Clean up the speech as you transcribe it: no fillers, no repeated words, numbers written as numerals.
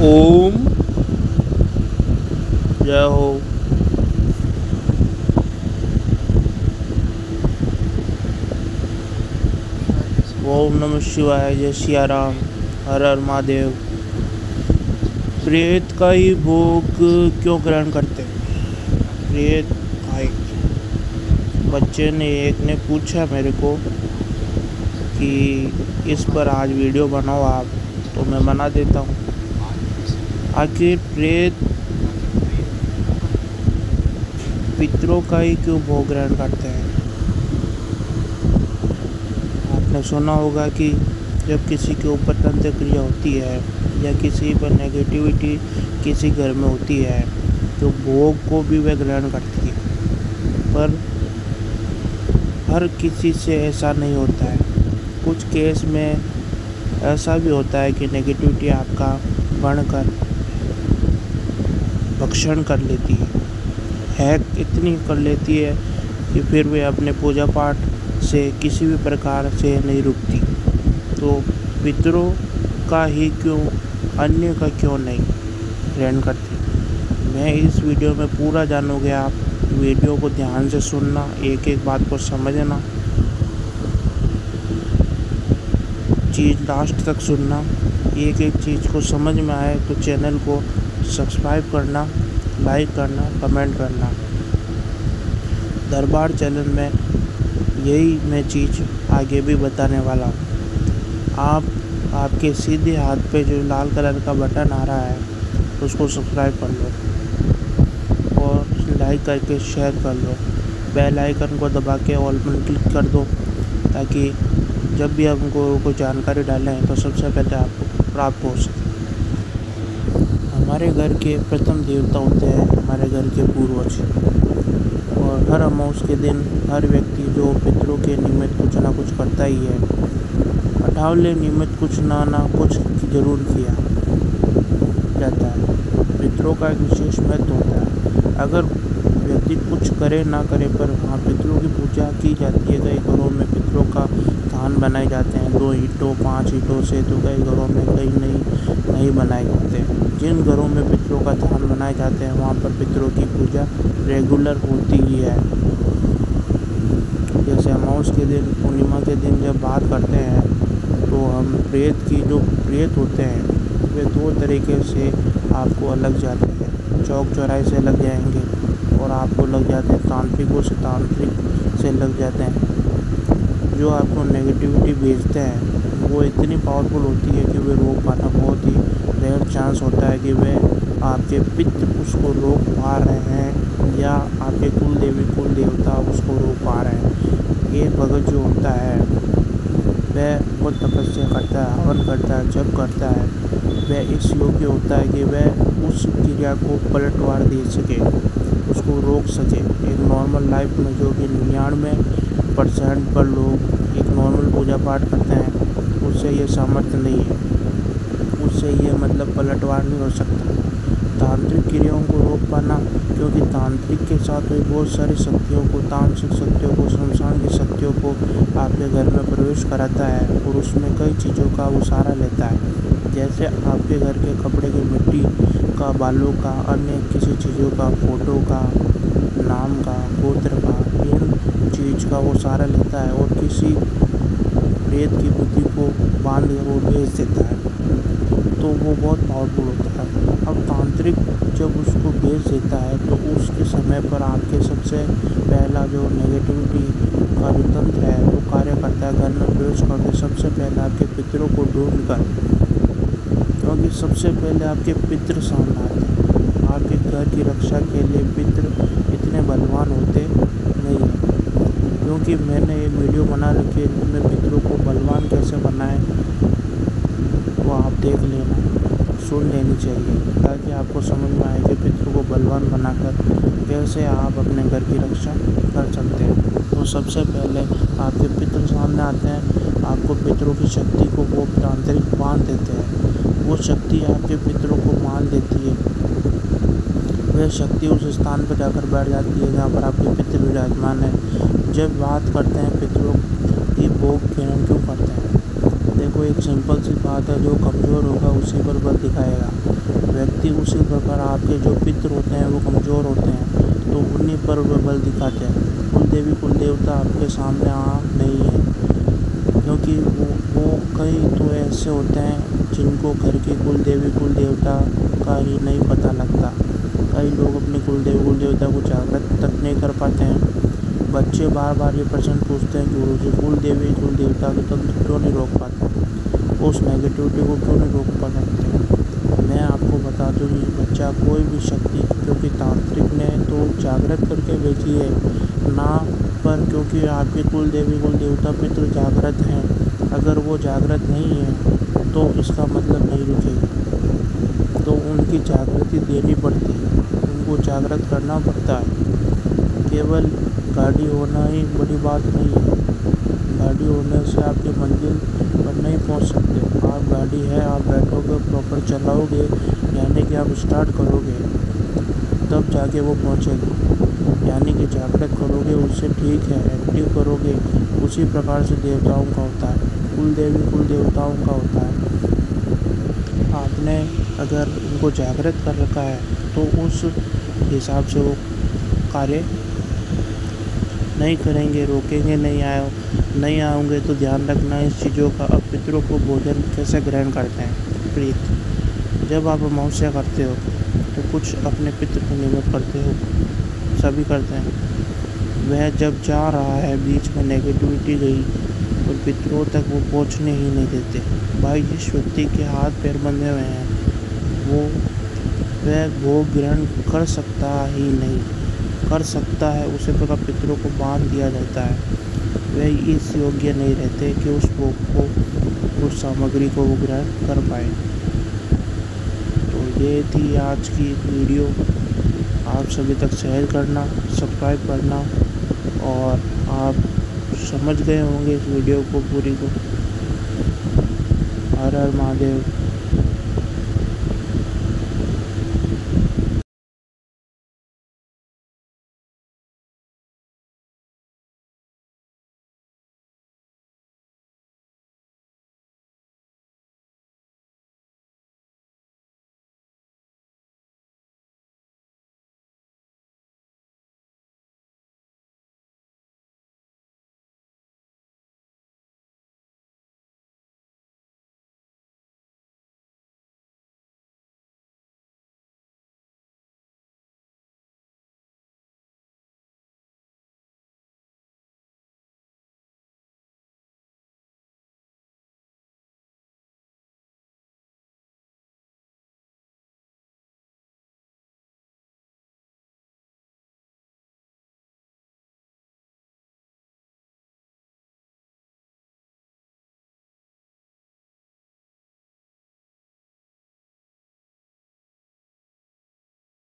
ओम जय हो। ओम नमः शिवाय, जय सिया राम, हर हर महादेव। प्रेत का ही भोग क्यों ग्रहण करते हैं? प्रेत भाई, बच्चे ने एक ने पूछा मेरे को कि इस पर आज वीडियो बनाओ आप, तो मैं बना देता हूँ। आखिर प्रेत पितरों का ही क्यों भोग ग्रहण करते हैं? आपने सुना होगा कि जब किसी के ऊपर तंत्र क्रिया होती है या किसी पर नेगेटिविटी किसी घर में होती है तो भोग को भी वह ग्रहण करती है, पर हर किसी से ऐसा नहीं होता है। कुछ केस में ऐसा भी होता है कि नेगेटिविटी आपका बढ़कर भक्षण कर लेती है, इतनी कर लेती है कि फिर वे अपने पूजा पाठ से किसी भी प्रकार से नहीं रुकती। तो पितरों का ही क्यों, अन्य का क्यों नहीं ग्रहण करती? मैं इस वीडियो में पूरा जानोगे। आप वीडियो को ध्यान से सुनना, एक एक बात को समझना, चीज़ लास्ट तक सुनना। एक एक चीज़ को समझ में आए तो चैनल को सब्सक्राइब करना, लाइक करना, कमेंट करना। दरबार चैनल में यही मैं चीज़ आगे भी बताने वाला हूँ। आपके सीधे हाथ पे जो लाल कलर का बटन आ रहा है उसको सब्सक्राइब कर लो और लाइक करके शेयर कर लो। बेल आइकन को दबा के ऑल पर क्लिक कर दो ताकि जब भी हमको कोई जानकारी डालें तो सबसे पहले आपको प्राप्त हो सके। हमारे घर के प्रथम देवता होते हैं हमारे घर के पूर्वज, और हर अमावस के दिन हर व्यक्ति जो पितरों के निमित्त कुछ ना कुछ करता ही है। अठावले निमित्त कुछ ना कुछ जरूर किया जाता है। पितरों का एक विशेष महत्व होता है। अगर व्यक्ति कुछ करे ना करे पर हाँ पितरों की पूजा की जाती है। कई घरों में पितरों का थान बनाए जाते हैं 2 ईंटों 5 ईंटों से, तो कई घरों में कई नहीं बनाए जाते हैं। जिन घरों में पितरों का थान बनाए जाते हैं वहाँ पर पितरों की पूजा रेगुलर होती ही है। जैसे अमावस के दिन, पूर्णिमा के दिन जब बात करते हैं तो हम जो प्रेत होते हैं वे 2 तरीके से आपको अलग जाते हैं। चौक चौराहे से लग जाएंगे और आपको लग जाते हैं तांत्रिक से लग जाते हैं। जो आपको नेगेटिविटी भेजते हैं वो इतनी पावरफुल होती है कि वे रोक पाना बहुत ही रेयर चांस होता है कि वे आपके पितृ उसको रोक पा रहे हैं या आपके कुल देवता उसको रोक पा रहे हैं। ये भगत जो होता है वह बहुत तपस्या करता है, हवन करता है, जप करता है। वह इस योग्य होता है कि वह उस क्रिया को पलटवार दे सके, उसको रोक सके। एक नॉर्मल लाइफ में जो कि 99% पर लोग एक नॉर्मल पूजा पाठ करते हैं उससे ये सामर्थ्य नहीं है, उससे ये मतलब पलटवार नहीं हो सकता तांत्रिक क्रियाओं को रोक पाना। क्योंकि तांत्रिक के साथ हुई बहुत सारी शक्तियों को, तामसिक शक्तियों को, शमशान की शक्तियों को आपके घर में प्रवेश कराता है और उसमें कई चीज़ों का वो सहारा लेता है। जैसे आपके घर के कपड़े की मिट्टी का, बालों का, अन्य किसी चीज़ों का, फोटो का, नाम का, गोत्र का, इन चीज़ का वो सहारा लेता है और किसी प्रेत की बुद्धि को बांध कर वो भेज देता है, तो वो बहुत पावरफुल होता है। अब तांत्रिक जब उसको भेज देता है तो उसके समय पर आपके सबसे पहला जो नेगेटिविटी का जो तंत्र है वो कार्य करता है। घर में प्रवेश करके सबसे पहले आपके पितरों को ढूंढ कर, क्योंकि सबसे पहले आपके पितृ सामने आते हैं। आपके घर की रक्षा के लिए पितृ इतने बलवान होते नहीं हैं। क्योंकि मैंने एक वीडियो बना रखी है जिसमें पितरों को बलवान कैसे बनाएं, वो आप देख लेना, सुन लेनी चाहिए ताकि आपको समझ में आए कि पितरों को बलवान बनाकर कैसे आप अपने घर की रक्षा कर सकते हैं। तो सबसे पहले आपके पितृ सामने आते हैं, आपको पितरों की शक्ति को वो तांत्रिक बांध देते हैं। वो शक्ति आपके पितरों को मान देती है। वह शक्ति उस स्थान पर जाकर बैठ जाती है जहाँ पर आपके पितृ विराजमान है। जब बात करते हैं पितरों की भोग ग्रहण क्यों करते हैं, देखो, एक सिंपल सी बात है, जो कमज़ोर होगा उसी पर बल दिखाएगा। व्यक्ति उसी प्रकार आपके जो पितृ होते हैं वो कमज़ोर होते हैं, तो उन्हीं पर वे बल दिखाते हैं। कुल देवी कुल देवता आपके सामने नहीं है, क्योंकि वो कई तो ऐसे होते हैं जिनको घर के कुल देवी कुल देवता का ही नहीं पता लगता। कई लोग अपने कुल देवी कुल देवता को जागृत तक नहीं कर पाते हैं। बच्चे बार बार ये प्रश्न पूछते हैं कि गुरुजी कुल देवी कुल देवता को तंत्र क्यों नहीं रोक पाते, उस नेगेटिविटी को क्यों नहीं रोक पा सकते। मैं आपको बता दूँ, ये बच्चा कोई भी शक्ति, क्योंकि तांत्रिक ने तो जागृत करके भेजी है ना, पर क्योंकि आपके कुल देवी कुल देवता पितृ जागृत हैं। अगर वो जागृत नहीं है तो इसका मतलब नहीं रुकेगी, तो उनकी जागृति देनी पड़ती है, उनको जागृत करना पड़ता है। केवल गाड़ी होना ही बड़ी बात नहीं है। गाड़ी होने से आपकी मंजिल पर नहीं पहुंच सकते। आप गाड़ी है, आप बैठोगे, प्रॉपर चलाओगे, यानी कि आप स्टार्ट करोगे, तब जाके वो पहुंचेगी। यानी कि जागृत करोगे उससे, ठीक है, एक्टिव करोगे। उसी प्रकार से देवताओं का होता है, कुल देवी कुल देवताओं का होता है। आपने अगर उनको जागृत कर रखा है तो उस हिसाब से वो कार्य नहीं करेंगे, रोकेंगे नहीं आओगे तो ध्यान रखना इस चीज़ों का। अब पितरों को भोजन कैसे ग्रहण करते हैं? प्रीत, जब आप अमावस्या करते हो तो कुछ अपने पितृ को निमित्त करते हो, सभी करते हैं। वह जब जा रहा है, बीच में नेगेटिविटी गई तो पितरों तक वो पहुंचने ही नहीं देते। भाई, जिस व्यक्ति के हाथ पैर बंधे हुए हैं वह भोग ग्रहण कर सकता ही नहीं, कर सकता है उसी प्रकार पितरों को बांध दिया जाता है। वह इस योग्य नहीं रहते कि उस भोग को, उस सामग्री को वो ग्रहण कर पाए। तो ये थी आज की वीडियो। आप सभी तक शेयर करना, सब्सक्राइब करना, और आप समझ गए होंगे इस वीडियो को पूरी को। हर हर महादेव।